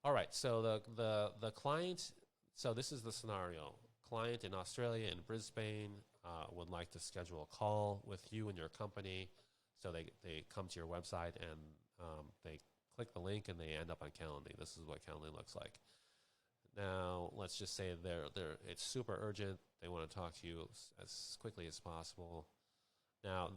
All right. So the client. So this is the scenario. Client in Australia in Brisbane would like to schedule a call with you and your company. So they come to your website and they click the link and they end up on Calendly. This is what Calendly looks like. Now let's just say it's super urgent. They want to talk to you as quickly as possible. Now,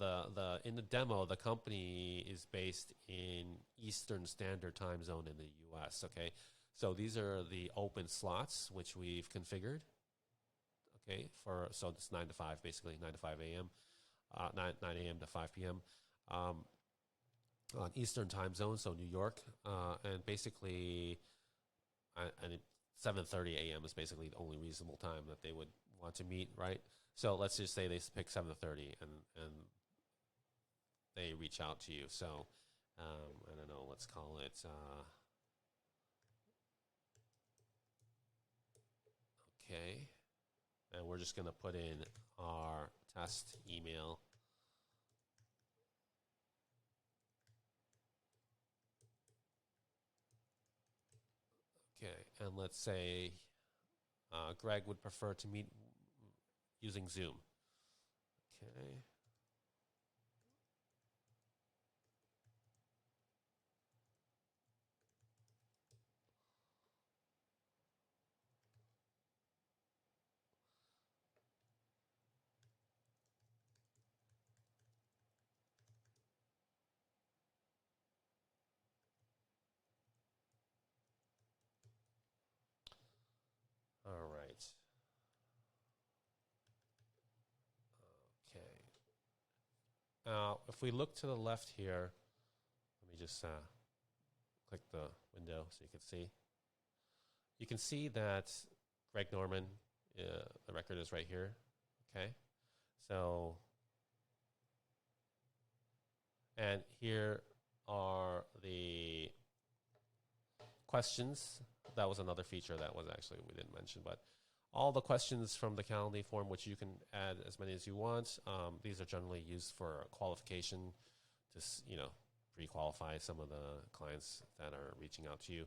in the demo, the company is based in Eastern Standard Time Zone in the U.S. Okay, so these are the open slots which we've configured. Okay, so it's 9 to 5, basically 9 to 5 a.m., 9 a.m. to 5 p.m. On Eastern Time Zone, so New York, and basically, and 7:30 a.m. is basically the only reasonable time that they would want to meet, right? So let's just say they pick 7:30 and they reach out to you. So I don't know, let's call it okay. And we're just going to put in our test email. Okay, and let's say Greg would prefer to meet using Zoom. Okay. All right. Okay. Now, if we look to the left here, let me just click the window so you can see. You can see that Greg Norman, the record is right here. Okay. So, and here are the questions. That was another feature that was actually we didn't mention, but all the questions from the Calendly form, which you can add as many as you want. These are generally used for qualification to, pre-qualify some of the clients that are reaching out to you.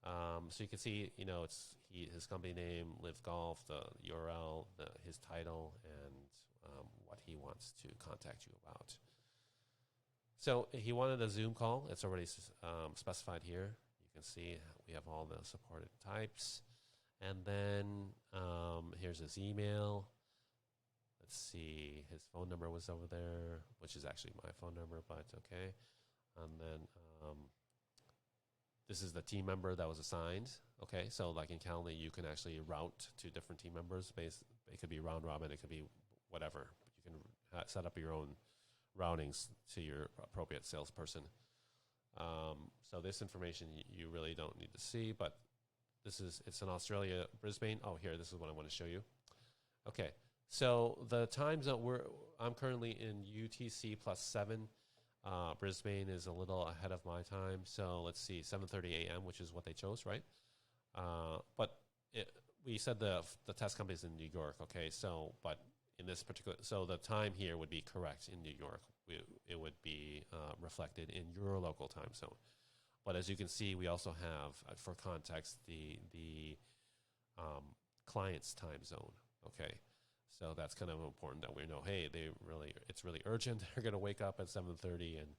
So you can see, it's his company name, Live Golf, the URL, his title, and what he wants to contact you about. So he wanted a Zoom call. It's already specified here. You can see we have all the supported types. And then here's his email. Let's see. His phone number was over there, which is actually my phone number, but okay. And then this is the team member that was assigned. Okay, so like in Calendly, you can actually route to different team members. It could be round robin. It could be whatever. You can set up your own routings to your appropriate salesperson. So this information you really don't need to see, but it's in Australia, Brisbane. Oh, here, this is what I want to show you. Okay, so the time zone, I'm currently in UTC +7. Brisbane is a little ahead of my time, so let's see, 7:30 a.m., which is what they chose, right? But we said the test company is in New York, okay? So, but in this particular, so the time here would be correct in New York. It would be reflected in your local time zone. But as you can see, we also have, for context, the client's time zone. Okay, so that's kind of important that we know. Hey, it's really urgent. They're going to wake up at 7:30 and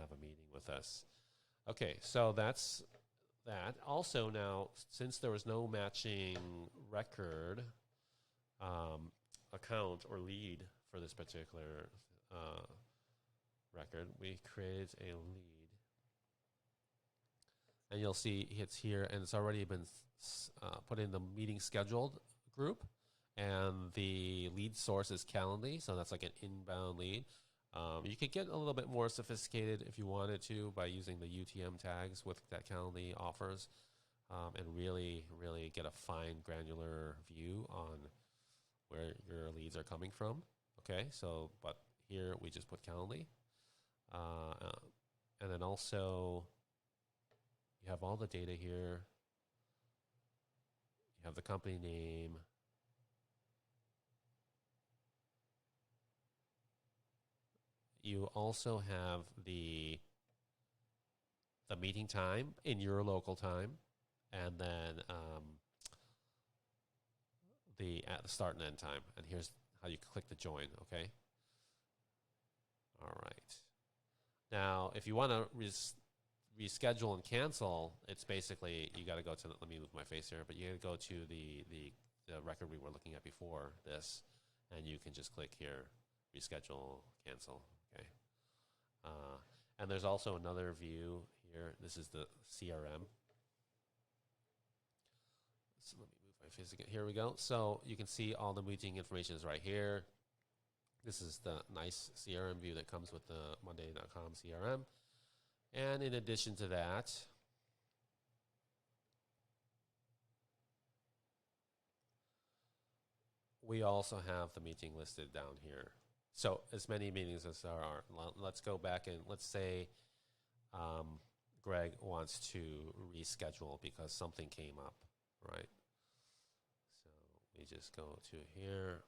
have a meeting with us. Okay, so that's that. Also, now since there was no matching record, account or lead for this particular record, we created a lead. And you'll see it's here, and it's already been put in the meeting scheduled group. And the lead source is Calendly, so that's like an inbound lead. You could get a little bit more sophisticated if you wanted to by using the UTM tags with that Calendly offers, and really, really get a fine, granular view on where your leads are coming from. Okay, so but here we just put Calendly, and then also you have all the data here. You have the company name. You also have the meeting time in your local time. and then the start and end time. And here's how you click to join, okay? All right. Now, if you want to reschedule and cancel, it's basically, you got to go to, let me move my face here, but you got to go to the record we were looking at before this, and you can just click here, reschedule, cancel, okay? And there's also another view here. This is the CRM. So let me move my face again. Here we go. So you can see all the meeting information is right here. This is the nice CRM view that comes with the Monday.com CRM. And in addition to that, we also have the meeting listed down here. So as many meetings as there are. Let's go back and let's say Greg wants to reschedule because something came up, right? So we just go to here.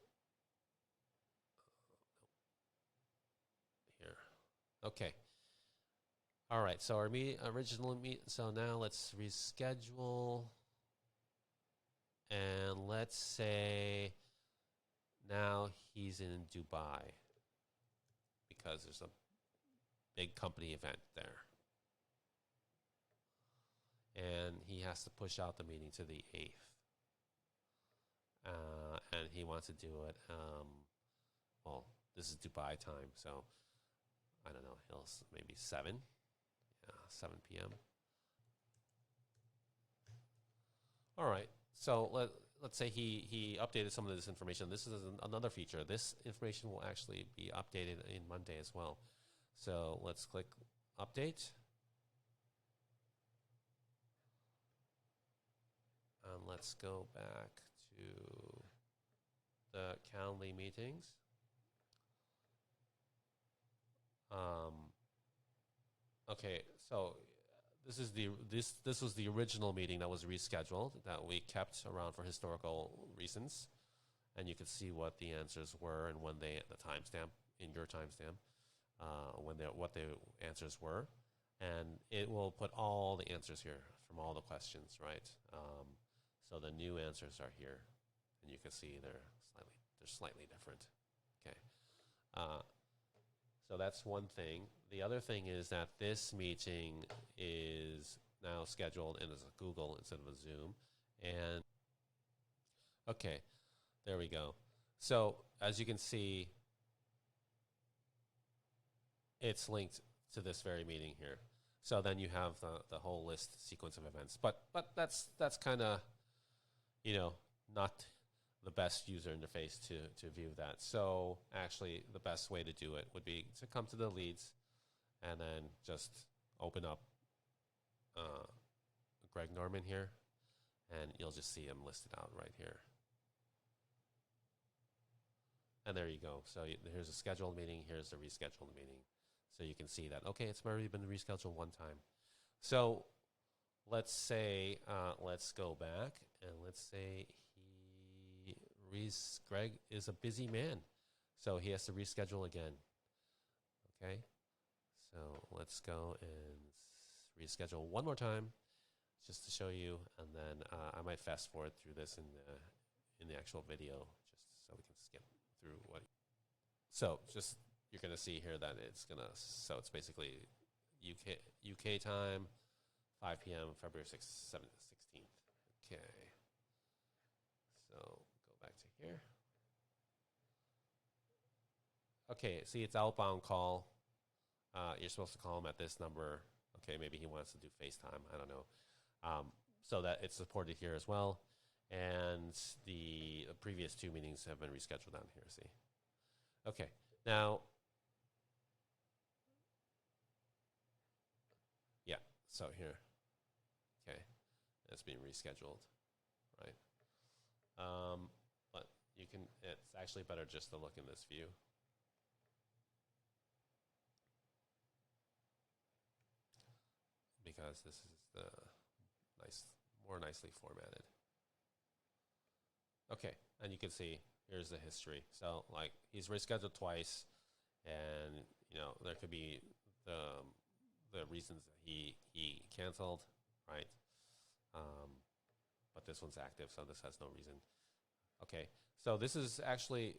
Here. Okay. All right. So our original meet. So now let's reschedule. And let's say now he's in Dubai because there's a big company event there. And he has to push out the meeting to the 8th. And he wants to do it, well, this is Dubai time, so I don't know, maybe 7 p.m. All right, so let's say he updated some of this information. This is another feature. This information will actually be updated in Monday as well. So let's click update. And let's go back to the Calendly meetings. Okay, so this was the original meeting that was rescheduled that we kept around for historical reasons, and you can see what the answers were and when the timestamp in your timestamp what the answers were, and it will put all the answers here from all the questions, right? So the new answers are here, and you can see they're slightly different. Okay. So that's one thing. The other thing is that this meeting is now scheduled in as a Google instead of a Zoom. And okay, there we go. So as you can see, it's linked to this very meeting here. So then you have the whole list sequence of events. But that's kind of, not the best user interface to view that. So actually the best way to do it would be to come to the leads and then just open up Greg Norman here, and you'll just see him listed out right here. And there you go. So here's a scheduled meeting. Here's the rescheduled meeting. So you can see that, okay, it's already been rescheduled one time. So let's say, let's go back, and let's say Greg is a busy man, so he has to reschedule again. Okay, so let's go and reschedule one more time, just to show you, and then I might fast forward through this in the actual video, just so we can skip through what. So just you're gonna see here that it's basically UK time, 5 p.m. February 16th. Okay, so go back to here. Okay, see, it's outbound call. You're supposed to call him at this number. Okay, maybe he wants to do FaceTime. I don't know. So that it's supported here as well. And the previous 2 meetings have been rescheduled down here, see. Okay, now, yeah, so here. Okay, it's being rescheduled, right? But it's actually better just to look in this view. Because this is the more nicely formatted. Okay, and you can see here's the history. So like he's rescheduled twice, and there could be the reasons that he canceled, right? but this one's active, so this has no reason. Okay, so this is actually,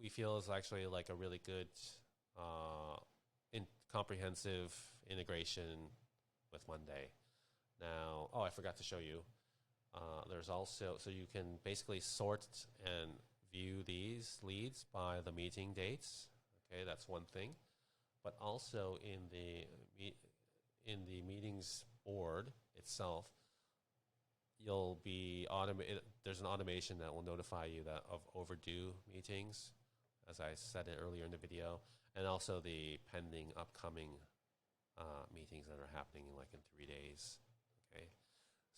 we feel is actually like a really good comprehensive integration with Monday. Now, I forgot to show you. There's also, so you can basically sort and view these leads by the meeting dates. Okay, that's one thing. But also in the meetings board itself, you'll be there's an automation that will notify you of overdue meetings, as I said it earlier in the video, and also the pending upcoming meetings that are happening in 3 days. Okay,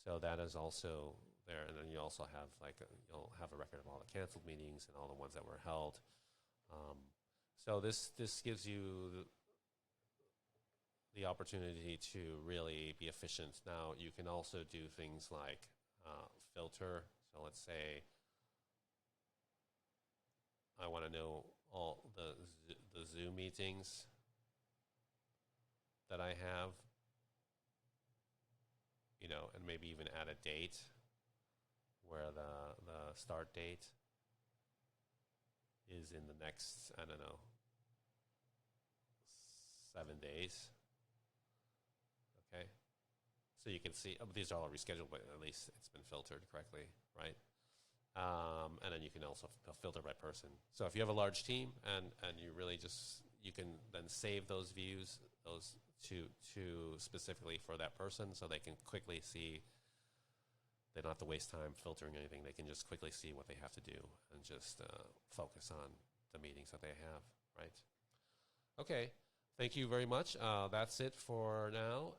so that is also there, and then you also have you'll have a record of all the canceled meetings and all the ones that were held. So this gives you the opportunity to really be efficient. Now you can also do things like filter. So let's say I want to know all the Zoom meetings that I have, and maybe even add a date where the start date is in the next, 7 days. Okay. So you can see, these are all rescheduled, but at least it's been filtered correctly, right? And then you can also filter by person. So if you have a large team and you really you can then save those views, those to specifically for that person, so they can quickly see. They don't have to waste time filtering anything. They can just quickly see what they have to do and just focus on the meetings that they have, right? Okay. Thank you very much. That's it for now.